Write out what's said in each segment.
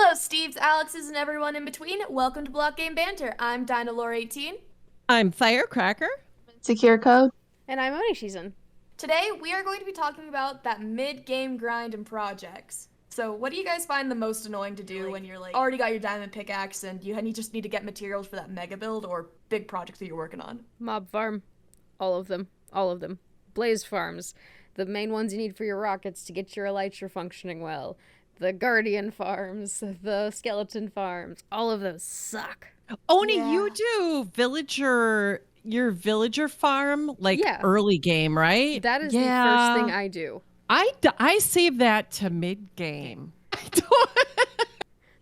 Hello, Steves, Alexes, and everyone in between. Welcome to Block Game Banter. I'm Dynalore18. I'm Firecracker. Secure code. And I'm OniShizen. Today, we are going to be talking about that mid-game grind and projects. So, what do you guys find the most annoying to do when you're already got your diamond pickaxe and you just need to get materials for that mega build or big project that you're working on? Mob farm. All of them. All of them. Blaze farms. The main ones you need for your rockets to get your elytra functioning well. The guardian farms. The skeleton farms. All of those suck. Oni, you do your villager farm early game, right? That is the first thing I do. I save that to mid game.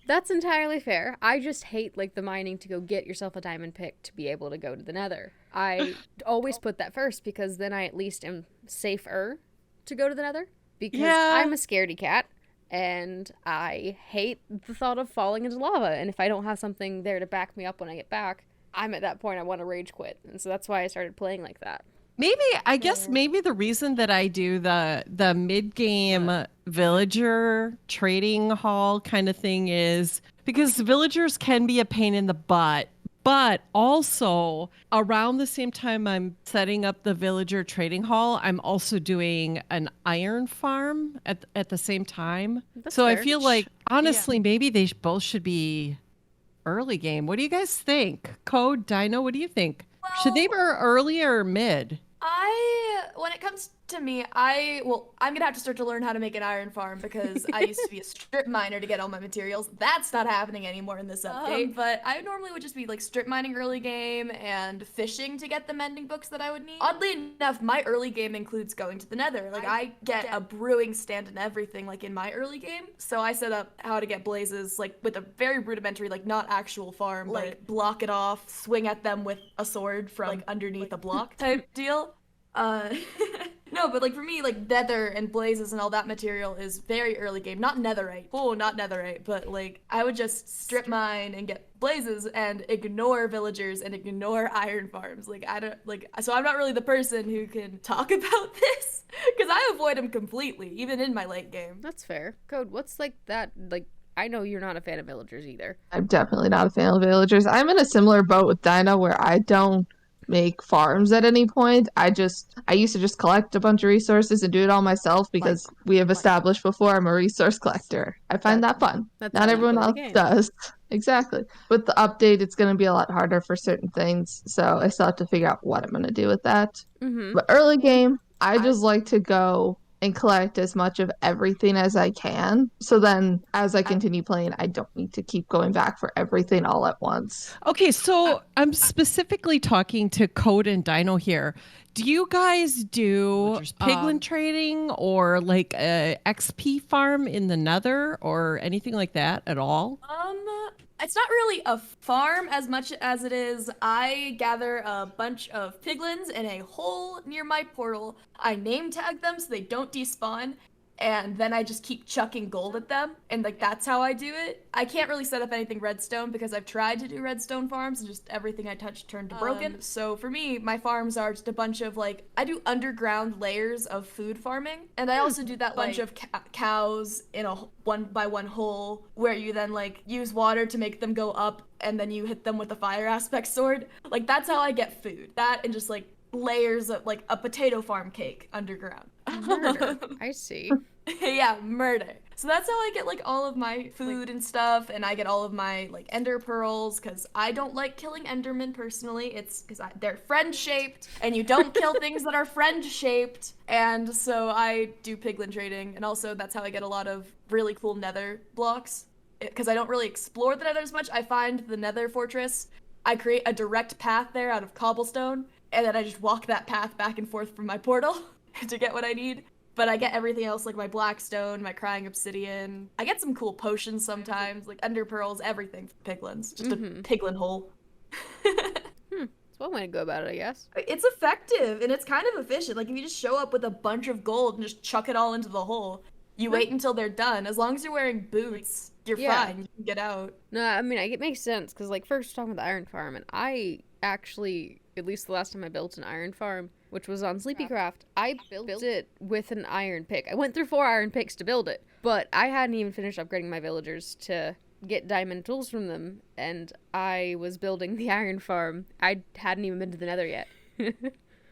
That's entirely fair. I just hate the mining to go get yourself a diamond pick to be able to go to the nether. I always put that first because then I at least am safer to go to the nether because I'm a scaredy cat and I hate the thought of falling into lava, and if I don't have something there to back me up when I get back, I'm at that point I want to rage quit. And so that's why I started playing like that. I guess the reason that I do the mid-game villager trading hall kind of thing is because villagers can be a pain in the butt, but also around the same time I'm setting up the villager trading hall, I'm also doing an iron farm at the same time. That's so fair. I feel like, honestly, maybe they both should be early game. What do you guys think? Code, Dino, what do you think? Should they be early or mid? When it comes to me, I'm gonna have to start to learn how to make an iron farm because I used to be a strip miner to get all my materials. That's not happening anymore in this update, but I normally would just be strip mining early game and fishing to get the mending books that I would need. Oddly enough, my early game includes going to the nether. I get a brewing stand and everything in my early game. So I set up how to get blazes with a very rudimentary, not actual farm, block it off, swing at them with a sword from underneath a block type deal. No, but for me, nether and blazes and all that material is very early game. Not netherite. Oh, not netherite, but I would just strip mine and get blazes and ignore villagers and ignore iron farms. I don't so I'm not really the person who can talk about this because I avoid them completely, even in my late game. That's fair. Code, what's that I know you're not a fan of villagers either. I'm definitely not a fan of villagers. I'm in a similar boat with Dinah where I don't make farms at any point. I used to just collect a bunch of resources and do it all myself because we have established before I'm a resource collector. I find that fun. Not everyone else does. Exactly. With the update, it's going to be a lot harder for certain things, so I still have to figure out what I'm going to do with that. Mm-hmm. But early game, I just like to go and collect as much of everything as I can. So then as I continue playing, I don't need to keep going back for everything all at once. Okay, so I'm specifically talking to Code and Dino here. Do you guys do piglin trading or a XP farm in the nether or anything like that at all? It's not really a farm as much as it is I gather a bunch of piglins in a hole near my portal. I name tag them so they don't despawn, and then I just keep chucking gold at them, and that's how I do it. I can't really set up anything redstone because I've tried to do redstone farms and just everything I touch turned to broken. So for me, my farms are just a bunch of I do underground layers of food farming, and I also do that bunch of cows in a one by one hole where you then use water to make them go up, and then you hit them with a fire aspect sword. That's how I get food. That and just layers of a potato farm cake underground. Murder. I see. Yeah, murder. So that's how I get all of my food and stuff, and I get all of my ender pearls because I don't like killing endermen personally. It's because they're friend shaped, and you don't kill things that are friend shaped. And so I do piglin trading, and also that's how I get a lot of really cool nether blocks because I don't really explore the nether as much. I find the nether fortress. I create a direct path there out of cobblestone, and then I just walk that path back and forth from my portal to get what I need. But I get everything else, my blackstone, my crying obsidian. I get some cool potions sometimes, ender pearls, everything for piglins. Just a piglin hole. It's one way to go about it, I guess. It's effective, and it's kind of efficient. If you just show up with a bunch of gold and just chuck it all into the hole, you wait until they're done. As long as you're wearing boots, you're fine. You can get out. No, I mean, it makes sense, because, first talking about the iron farm, and I actually, at least the last time I built an iron farm, which was on Sleepycraft, I built it with an iron pick. I went through 4 iron picks to build it, but I hadn't even finished upgrading my villagers to get diamond tools from them, and I was building the iron farm. I hadn't even been to the nether yet.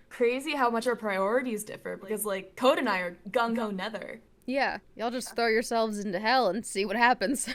Crazy how much our priorities differ, because like Code and I are gung-ho nether. Yeah, y'all just throw yourselves into hell and see what happens.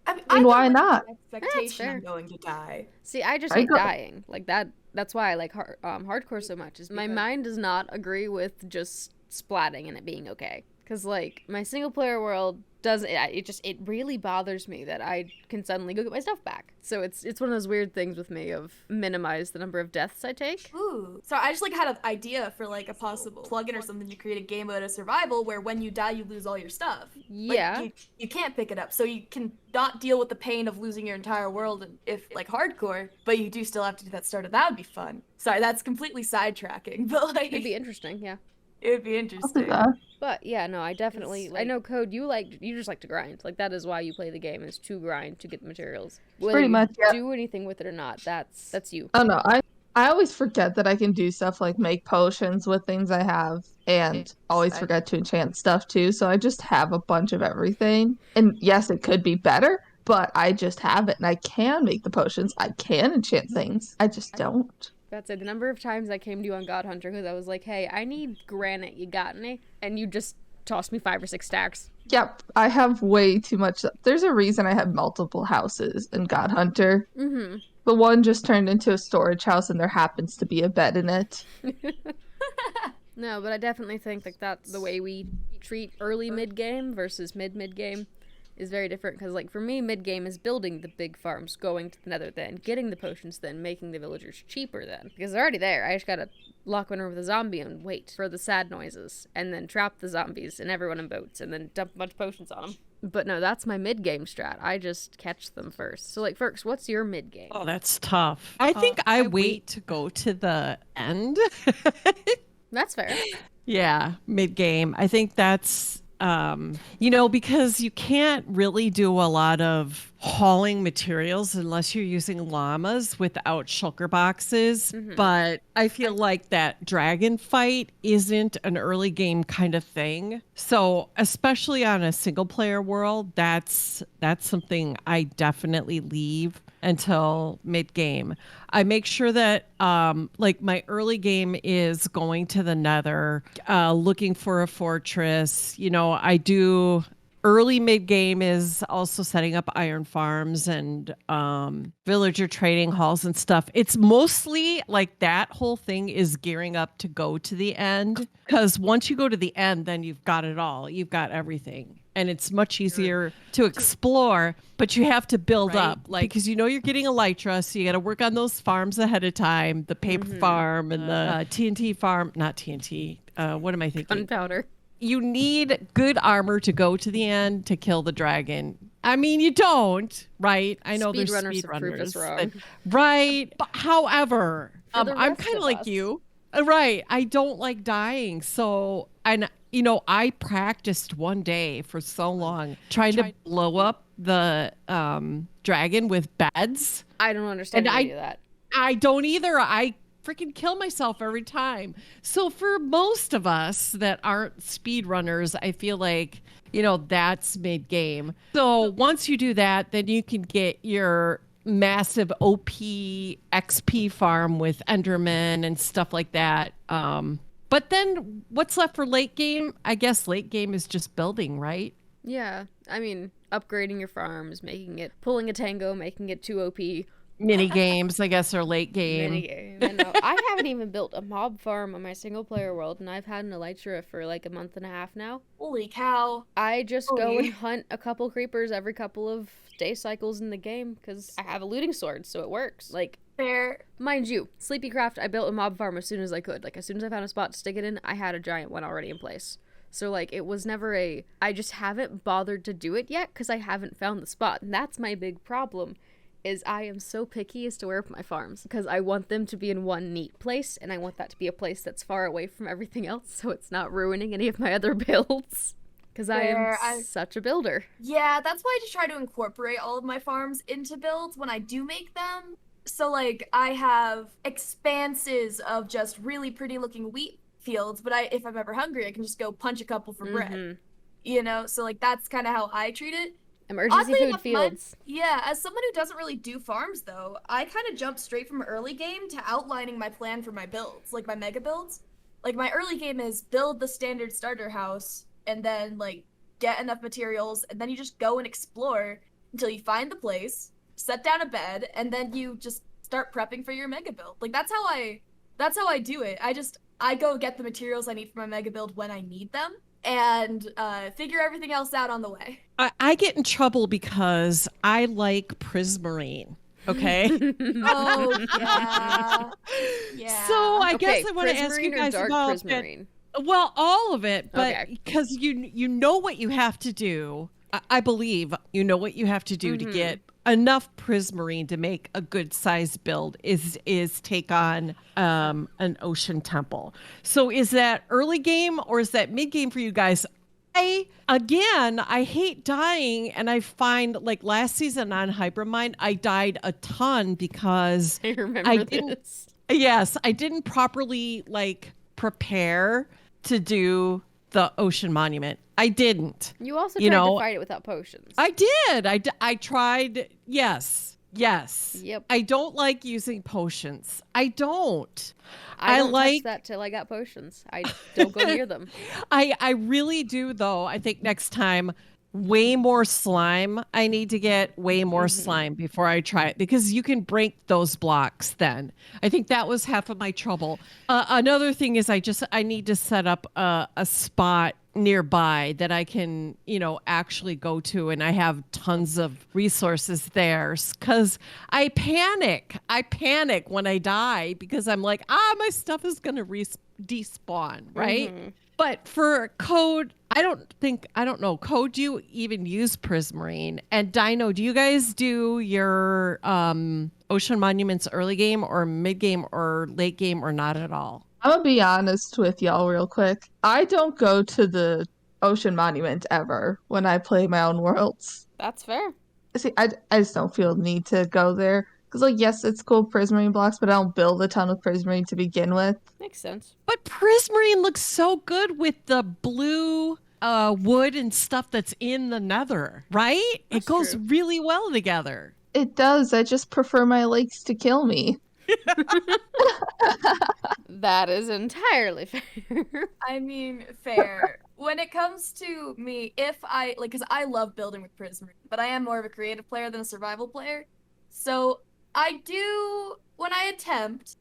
I mean, And why not? Expectation fair. I'm going to die. See, I just I hate go- dying. Like that's why I like hardcore so much. Is my mind does not agree with just splatting and it being okay. Cause like my single player world doesn't. It really bothers me that I can suddenly go get my stuff back. So it's one of those weird things with me of minimize the number of deaths I take. Ooh. So I just like had an idea for like a possible plugin or something to create a game mode of survival where when you die you lose all your stuff. Yeah. Like, you can't pick it up, so you can not deal with the pain of losing your entire world if like hardcore, but you do still have to do that starter. That would be fun. Sorry, that's completely sidetracking, but like It'd be interesting, yeah. it would be I'll do interesting. that. But yeah, no, I definitely. I know Code. You just like to grind. Like that is why you play the game, is to grind to get the materials. Whether Pretty you much, yeah. do anything with it or not, that's you. Oh no, I always forget that I can do stuff like make potions with things I have, and always forget to enchant stuff too. So I just have a bunch of everything. And yes, it could be better, but I just have it, and I can make the potions. I can enchant things. I just don't. That's it. The number of times I came to you on God Hunter because I was like, "Hey, I need granite. You got any?" And you just tossed me 5 or 6 stacks. Yep, I have way too much. There's a reason I have multiple houses in God Hunter. Mm-hmm. The one just turned into a storage house, and there happens to be a bed in it. No, but I definitely think like that's the way we treat early mid game versus mid game is very different. Because like for me, mid game is building the big farms, going to the nether, then getting the potions, then making the villagers cheaper. Then because they're already there, I just gotta lock one over with a zombie and wait for the sad noises, and then trap the zombies and everyone in boats, and then dump a bunch of potions on them. But no, that's my mid game strat. I just catch them first. So like, Ferks, what's your mid game? Oh, that's tough. I think I wait to go to the end. That's fair. Yeah, mid game. I think that's because you can't really do a lot of hauling materials unless you're using llamas without shulker boxes. But I feel like that dragon fight isn't an early game kind of thing. So especially on a single player world, that's something I definitely leave until mid game. I make sure that like my early game is going to the nether, looking for a fortress. I do early mid game is also setting up iron farms and villager trading halls and stuff. It's mostly like that whole thing is gearing up to go to the end, because once you go to the end, then you've got it all. You've got everything. And it's much easier to explore, but you have to build up, because you're getting elytra, so you got to work on those farms ahead of time, the paper farm and the TNT farm, not TNT. What am I thinking? Gunpowder. You need good armor to go to the end to kill the dragon. I mean, you don't, right? I know there's Speedrunners have proved us wrong. right? But however, For the I'm rest kind of of like us. you. Right. I don't like dying. So, and I practiced one day for so long trying to blow up the dragon with beds. I don't understand And how you do that. I don't either. I freaking kill myself every time. So for most of us that aren't speedrunners, I feel like, that's mid game. So once you do that, then you can get your massive OP XP farm with Enderman and stuff like that. But then what's left for late game? I guess late game is just building, right? Yeah, I mean, upgrading your farms, pulling a tango, making it 2 OP. Mini games, I guess, are late game. Minigame. I know. I haven't even built a mob farm on my single player world, and I've had an elytra for like a month and a half now. Holy cow. I just go Holy. and hunt a couple creepers every couple of day cycles in the game because I have a looting sword, so it works. Like, Fair. mind you, Sleepycraft, I built a mob farm as soon as I could. Like, as soon as I found a spot to stick it in, I had a giant one already in place. So, like, it was never I just haven't bothered to do it yet because I haven't found the spot. And that's my big problem, is I am so picky as to where I put my farms because I want them to be in one neat place, and I want that to be a place that's far away from everything else so it's not ruining any of my other builds. Because I am such a builder. Yeah, that's why I just try to incorporate all of my farms into builds when I do make them. So, like, I have expanses of just really pretty looking wheat fields, but if I'm ever hungry, I can just go punch a couple for bread. So, like, that's kind of how I treat it. Emergency Oddly food enough, fields. as someone who doesn't really do farms though, I kind of jumped straight from early game to outlining my plan for my builds, like my mega builds. Like my early game is build the standard starter house and then like get enough materials and then you just go and explore until you find the place, set down a bed, and then you just start prepping for your mega build. Like that's how I do it. I go get the materials I need for my mega build when I need them and figure everything else out on the way. I get in trouble because I like prismarine. Okay. Oh yeah, yeah. So I guess I want to ask you prismarine or guys dark about prismarine? well, all of it, but Okay. because you know what you have to do. I believe you know what you have to do to get enough prismarine to make a good size build is take on an ocean temple. So is that early game or is that mid game for you guys? I hate dying, and I find like last season on Hypermind, I died a ton because I remember this. Yes, I didn't properly like prepare to do the ocean monument. I didn't. You also tried to fight it without potions. I did. I tried. Yes. Yep. I don't like using potions. I don't. I don't touch that till I got potions. I don't go near them. I really do though. I think next time way more slime. I need to get way more slime before I try it because you can break those blocks then. I think that was half of my trouble. Another thing is I need to set up a spot nearby that I can, actually go to, and I have tons of resources there because I panic. I panic when I die because I'm like, my stuff is going to despawn, right? But for code, I don't know. Code, do you even use Prismarine? And Dino, do you guys do your Ocean Monuments early game or mid game or late game or not at all? I'm gonna be honest with y'all real quick. I don't go to the Ocean Monument ever when I play my own worlds. That's fair. See, I just don't feel the need to go there. Because, like, yes, it's cool Prismarine blocks, but I don't build a ton of Prismarine to begin with. Makes sense. But Prismarine looks so good with the blue wood and stuff that's in the nether, right? That's it goes true. really well together. It does. I just prefer my lakes to kill me. That is entirely fair. I mean, fair. When it comes to me, because I love building with Prismarine, but I am more of a creative player than a survival player. So I do, when I attempt,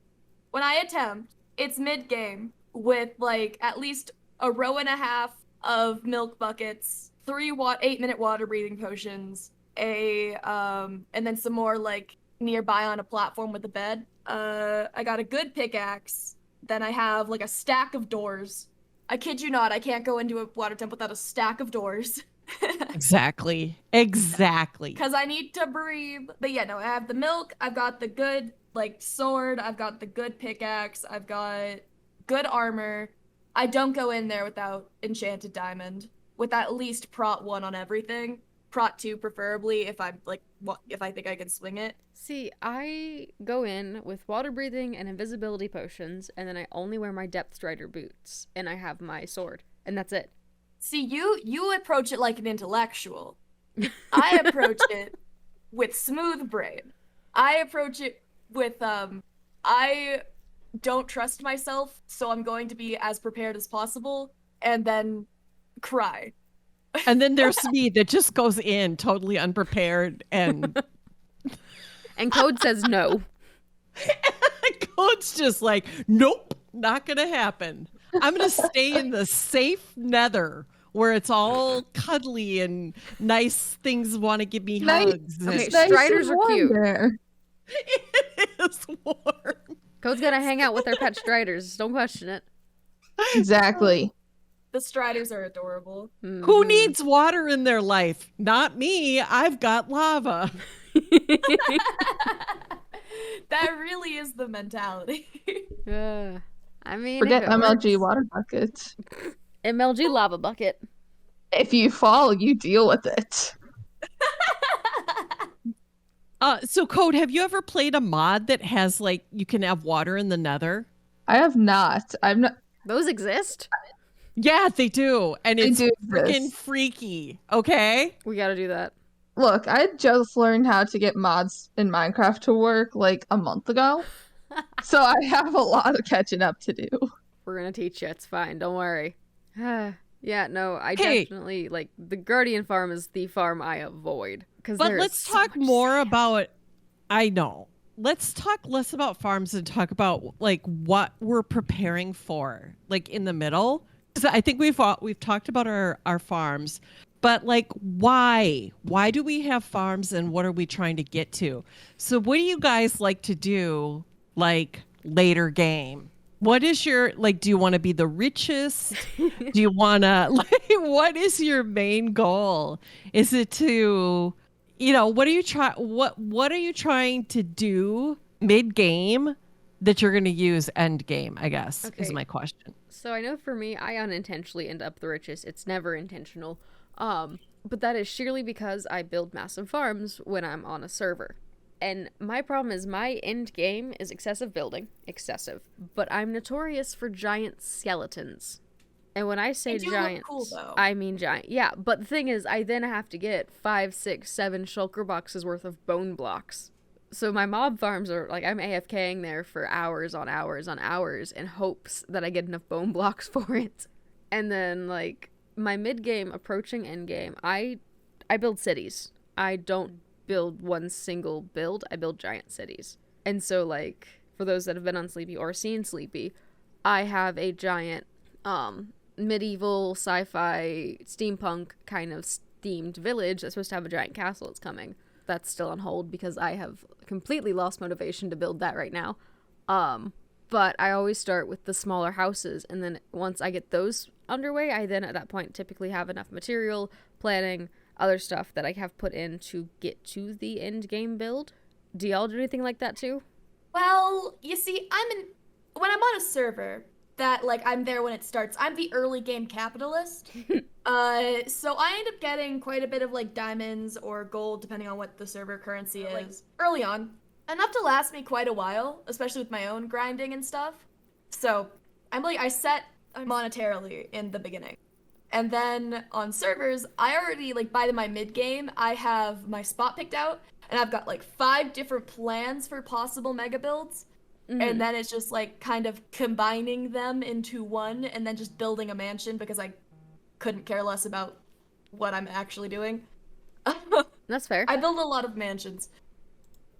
it's mid-game with like at least a row and a half of milk buckets, 8-minute water breathing potions, and then some more like nearby on a platform with a bed. I got a good pickaxe. Then I have like a stack of doors. I kid you not, I can't go into a water temple without a stack of doors. Exactly. Because I need to breathe. But yeah, no, I have the milk. I've got the good like sword. I've got the good pickaxe. I've got good armor. I don't go in there without enchanted diamond. With at least prot 1 on everything. Prot 2 preferably if if I think I can swing it. See, I go in with water breathing and invisibility potions, and then I only wear my depth strider boots, and I have my sword, and that's it. See, you approach it like an intellectual. I approach it with smooth brain. I approach it with I don't trust myself, so I'm going to be as prepared as possible, and then cry. And then there's me that just goes in totally unprepared and And Code says no. Code's just like, nope, not gonna happen. I'm gonna stay in the safe nether where it's all cuddly and nice things want to give me hugs. Okay, It's nice striders and are warm cute. there. It is warm. Code's gonna hang out with our pet striders. Don't question it. Exactly. The striders are adorable. Who needs water in their life? Not me. I've got lava. That really is the mentality. I mean, Forget if it MLG works. water buckets. MLG lava bucket. If you fall, you deal with it. So Code, have you ever played a mod that has like you can have water in the nether? I have not. I'm not. Those exist? Yeah, they do. And They it's do freaking exist. freaky. Okay? We gotta do that. Look, I just learned how to get mods in Minecraft to work like a month ago. So I have a lot of catching up to do. We're gonna teach you. It's fine. Don't worry. Yeah, no, I Hey. definitely like the Guardian farm is the farm I avoid because But let's talk more about. I know. Let's talk less about farms and talk about like what we're preparing for, like in the middle. Because I think we've talked about our farms, but like why? Why do we have farms and what are we trying to get to? So what do you guys like to do like later game? What is your like? Do you want to be the richest? Do you want to like? What is your main goal? Is it to, what are you what are you trying to do mid game that you're going to use end game? I guess is Okay. my question. So I know for me, I unintentionally end up the richest. It's never intentional. But that is sheerly because I build massive farms when I'm on a server. And my problem is my end game is excessive building. Excessive. But I'm notorious for giant skeletons. And when I say They do look giants, cool, though. I mean giant. Yeah, but the thing is, I then have to get 5, 6, 7 shulker boxes worth of bone blocks. So my mob farms are like I'm AFKing there for hours on hours on hours in hopes that I get enough bone blocks for it. And then like my mid game approaching end game, I build cities. I don't build one single build. I build giant cities. And so like for those that have been on Sleepy or seen Sleepy, I have a giant medieval sci-fi steampunk kind of themed village that's supposed to have a giant castle that's coming. That's still on hold because I have completely lost motivation to build that right now. But I always start with the smaller houses, and then once I get those underway, I then at that point typically have enough material, planning, other stuff that I have put in to get to the end game build. Do y'all do anything like that too? Well, you see, when I'm on a server that like I'm there when it starts. I'm the early game capitalist. So I end up getting quite a bit of like diamonds or gold depending on what the server currency is early on. Enough to last me quite a while, especially with my own grinding and stuff. So I set monetarily in the beginning. And then on servers, I already, like, by my mid-game, I have my spot picked out, and I've got, like, 5 different plans for possible mega builds. Mm-hmm. And then it's just, like, kind of combining them into one, and then just building a mansion, because I couldn't care less about what I'm actually doing. That's fair. I build a lot of mansions.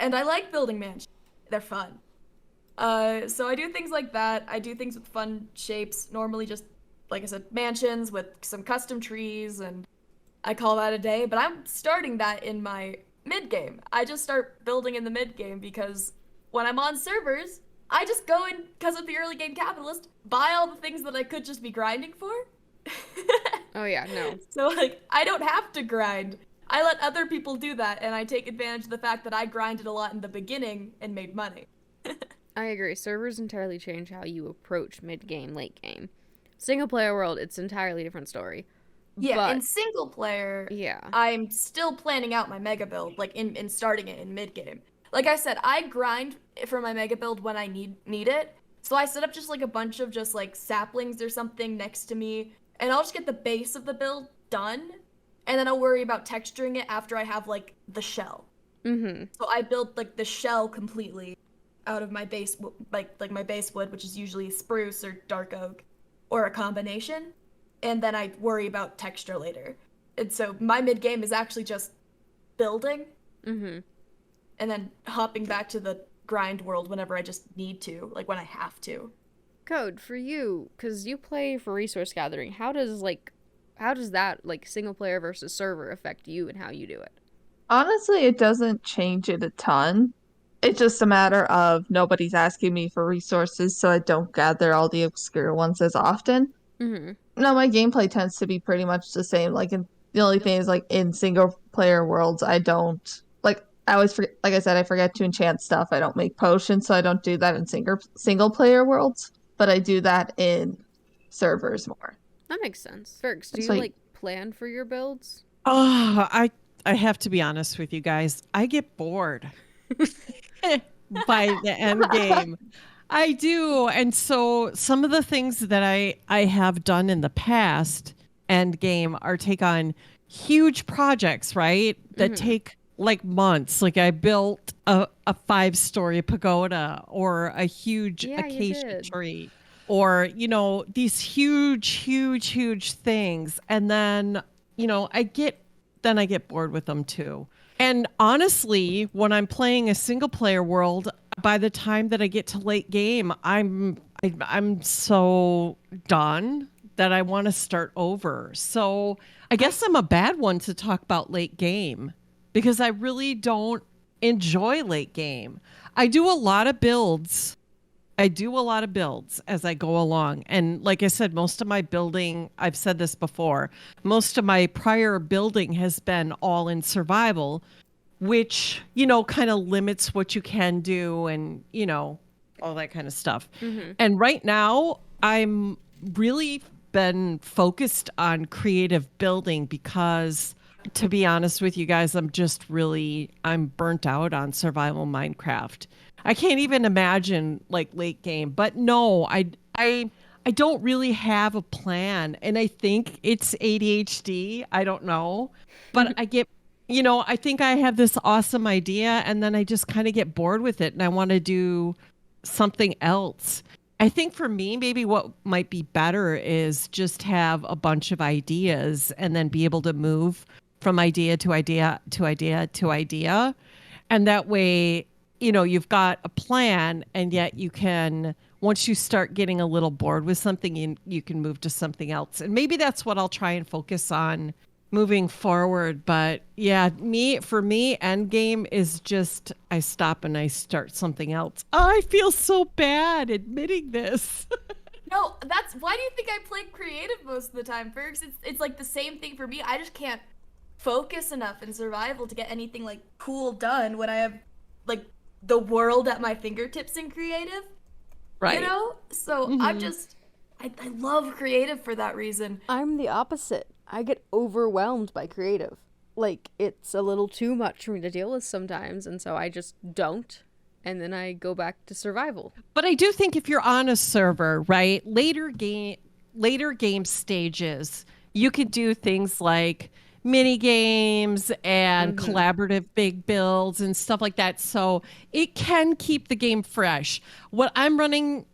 And I like building mansions. They're fun. So I do things like that. I do things with fun shapes, normally just, like I said, mansions with some custom trees, and I call that a day. But I'm starting that in my mid-game. I just start building in the mid-game because when I'm on servers, I just go in, because of the early game capitalist, buy all the things that I could just be grinding for. Oh yeah, no. So, like, I don't have to grind. I let other people do that, and I take advantage of the fact that I grinded a lot in the beginning and made money. I agree. Servers entirely change how you approach mid-game, late-game. Single-player world, it's an entirely different story. Yeah, but, in single player, yeah, I'm still planning out my mega build, like, in starting it in mid-game. Like I said, I grind for my mega build when I need it, so I set up just, like, a bunch of just, like, saplings or something next to me, and I'll just get the base of the build done, and then I'll worry about texturing it after I have, like, the shell. Mm-hmm. So I built, like, the shell completely out of my base, like my base wood, which is usually spruce or dark oak, or a combination, and then I worry about texture later. And so my mid-game is actually just building, mm-hmm. and then hopping back to the grind world whenever I just need to, like when I have to. Code, for you, because you play for resource gathering, how does that, like, single player versus server affect you and how you do it? Honestly, it doesn't change it a ton. It's just a matter of nobody's asking me for resources, so I don't gather all the obscure ones as often. Mm-hmm. No, my gameplay tends to be pretty much the same. The only thing is, like, in single player worlds, I don't, like, I always forget, like I said, I forget to enchant stuff. I don't make potions, so I don't do that in single player worlds, but I do that in servers more. That makes sense. Fergs, do It's you, like plan for your builds? Oh, I have to be honest with you guys. I get bored by the end game. I do. And so some of the things that I have done in the past end game are take on huge projects, right? That take like months. Like I built a 5-story pagoda or a huge acacia tree or, these huge things. And then, I get bored with them too. And honestly, when I'm playing a single player world, by the time that I get to late game, I'm so done that I want to start over. So I guess I'm a bad one to talk about late game because I really don't enjoy late game. I do a lot of builds. As I go along. And like I said, most of my building, I've said this before, most of my prior building has been all in survival, which, kind of limits what you can do and, all that kind of stuff. And right now, I'm really been focused on creative building because, to be honest with you guys, I'm burnt out on survival Minecraft. I can't even imagine like late game, but no, I don't really have a plan. And I think it's ADHD. I don't know, but I think I have this awesome idea and then I just kind of get bored with it and I want to do something else. I think for me, maybe what might be better is just have a bunch of ideas and then be able to move from idea to idea to idea to idea. And that way, you've got a plan and yet you can, once you start getting a little bored with something, you can move to something else. And maybe that's what I'll try and focus on moving forward. But yeah, for me, end game is just I stop and I start something else. Oh, I feel so bad admitting this. No, that's why do you think I play creative most of the time, Fergs? It's like the same thing for me. I just can't focus enough in survival to get anything like cool done when I have like the world at my fingertips in creative. Right. So I love creative for that reason. I'm the opposite. I get overwhelmed by creative. Like, it's a little too much for me to deal with sometimes, and so I just don't. And then I go back to survival. But I do think if you're on a server, right, later game stages, you could do things like mini games and collaborative big builds and stuff like that. So it can keep the game fresh. What I'm running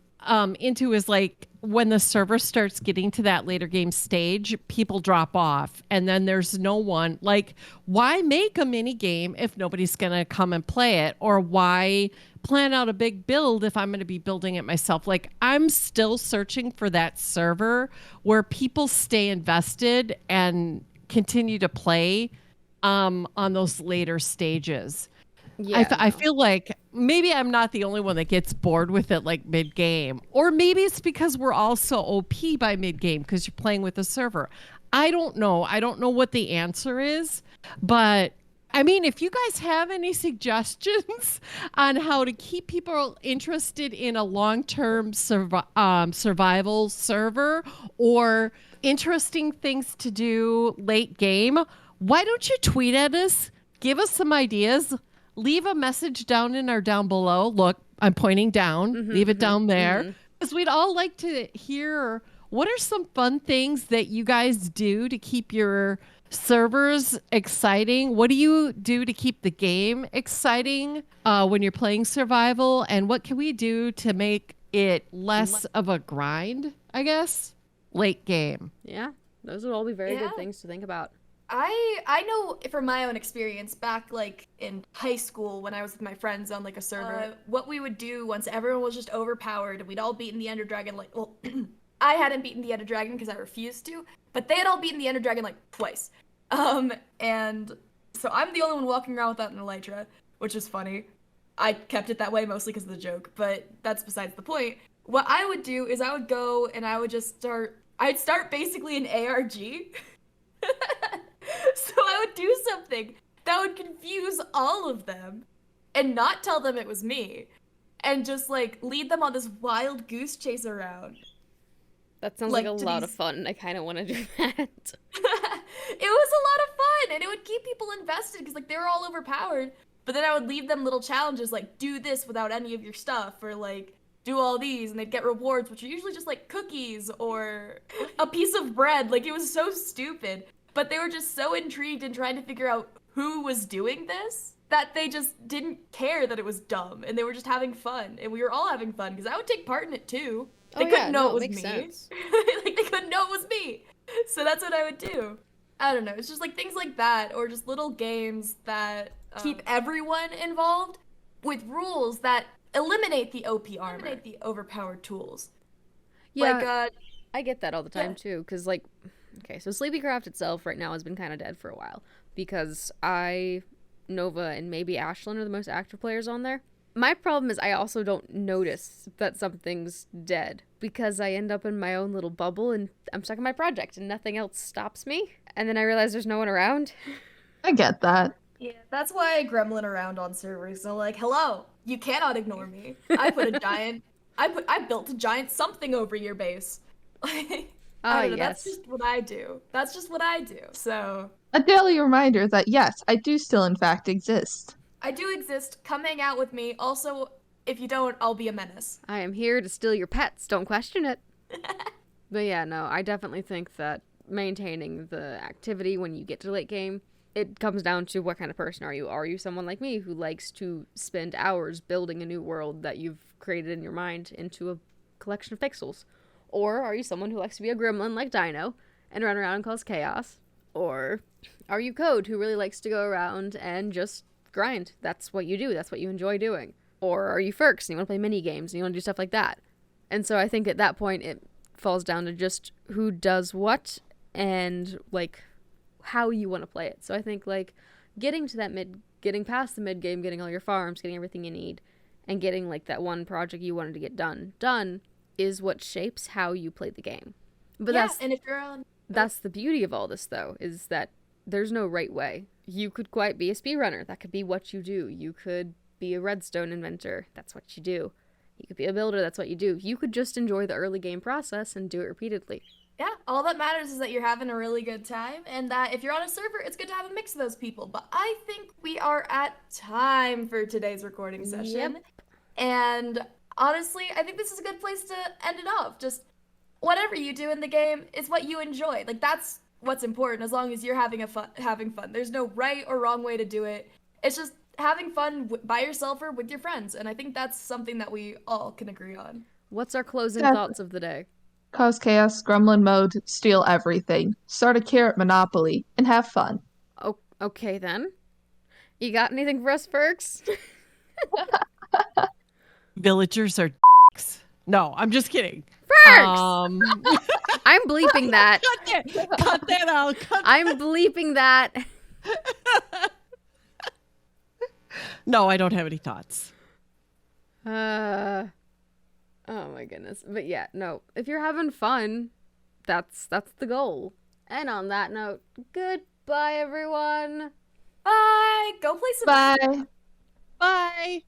into is like when the server starts getting to that later game stage, people drop off and then there's no one. Like, why make a mini game if nobody's going to come and play it? Or why plan out a big build if I'm going to be building it myself? Like, I'm still searching for that server where people stay invested and continue to play on those later stages. Yeah, I feel like maybe I'm not the only one that gets bored with it like mid-game. Or maybe it's because we're all so OP by mid-game because you're playing with a server. I don't know. I don't know what the answer is. But, I mean, if you guys have any suggestions on how to keep people interested in a long-term survival server or interesting things to do late game, why don't you tweet at us? Give us some ideas. Leave a message down below. Look, I'm pointing down. Leave it down there. Because we'd all like to hear what are some fun things that you guys do to keep your servers exciting? What do you do to keep the game exciting when you're playing survival? And what can we do to make it less of a grind, I guess? Late game. Yeah, those would all be very good things to think about. I know from my own experience back like in high school when I was with my friends on like a server, what we would do once everyone was just overpowered and we'd all beaten the Ender Dragon like, well, I hadn't beaten the Ender Dragon because I refused to, but they had all beaten the Ender Dragon like twice. And so I'm the only one walking around without an Elytra, which is funny. I kept it that way mostly because of the joke, but that's besides the point. What I would do is I would go and I would just I'd start basically an ARG. So I would do something that would confuse all of them and not tell them it was me and just like lead them on this wild goose chase around. That sounds like a lot of fun. I kind of want to do that. It was a lot of fun and it would keep people invested because like they were all overpowered, but then I would leave them little challenges like do this without any of your stuff or like do all these and they'd get rewards, which are usually just like cookies or a piece of bread. Like it was so stupid. but they were just so intrigued in trying to figure out who was doing this that they just didn't care that it was dumb, and they were just having fun, and we were all having fun because I would take part in it too. They couldn't know it was me. Sense. Like they couldn't know it was me, so that's what I would do. I don't know. It's just like things like that, or just little games that keep everyone involved with rules that eliminate the OP armor, eliminate the overpowered tools. Yeah, Like, I get that all the time too, because like, okay, so Sleepycraft itself right now has been kind of dead for a while because Nova, and maybe Ashlyn are the most active players on there. My problem is I also don't notice that something's dead because I end up in my own little bubble and I'm stuck in my project and nothing else stops me. And then I realize there's no one around. I get that. yeah, that's why I gremlin around on servers. So like, hello, you cannot ignore me. I built a giant something over your base. I don't know, Yes. that's just what I do. That's just what I do. So A daily reminder that yes, I do still in fact exist. I do exist. Come hang out with me. Also, if you don't, I'll be a menace. I am here to steal your pets. Don't question it. But yeah, no, I definitely think that maintaining the activity when you get to late game, it comes down to what kind of person are you? Are you someone like me who likes to spend hours building a new world that you've created in your mind into a collection of pixels? Or are you someone who likes to be a gremlin like Dino and run around and cause chaos? Or are you Code who really likes to go around and just grind? That's what you do. That's what you enjoy doing. Or are you Ferks and you want to play mini games and you want to do stuff like that? And so I think at that point it falls down to just who does what and like how you want to play it. So I think like getting past the mid game, getting all your farms, getting everything you need, and getting like that one project you wanted to get done is what shapes how you play the game. But yeah, and if you're on, that's the beauty of all this though, is that there's no right way. You could quite be a speedrunner. That could be what you do. You could be a redstone inventor. That's what you do. You could be a builder. That's what you do. You could just enjoy the early game process and do it repeatedly. yeah, all that matters is that you're having a really good time, and that if you're on a server, it's good to have a mix of those people. But I think we are at time for today's recording session. Yep. And honestly, I think this is a good place to end it off. Just whatever you do in the game is what you enjoy. Like that's what's important, as long as you're having fun. There's no right or wrong way to do it. It's just having fun by yourself or with your friends, and I think that's something that we all can agree on. What's our closing Yeah. thoughts of the day? Cause chaos, gremlin mode, steal everything. Start a carrot monopoly, and have fun. Oh, okay then. You got anything for us, Ferks? Villagers are dicks. No, I'm just kidding. Ferks! I'm bleeping that. Cut that out. I'm bleeping that. No, I don't have any thoughts. Oh my goodness. But yeah, no. If you're having fun, that's the goal. And on that note, goodbye everyone. Bye. Go play some. Bye. Bye.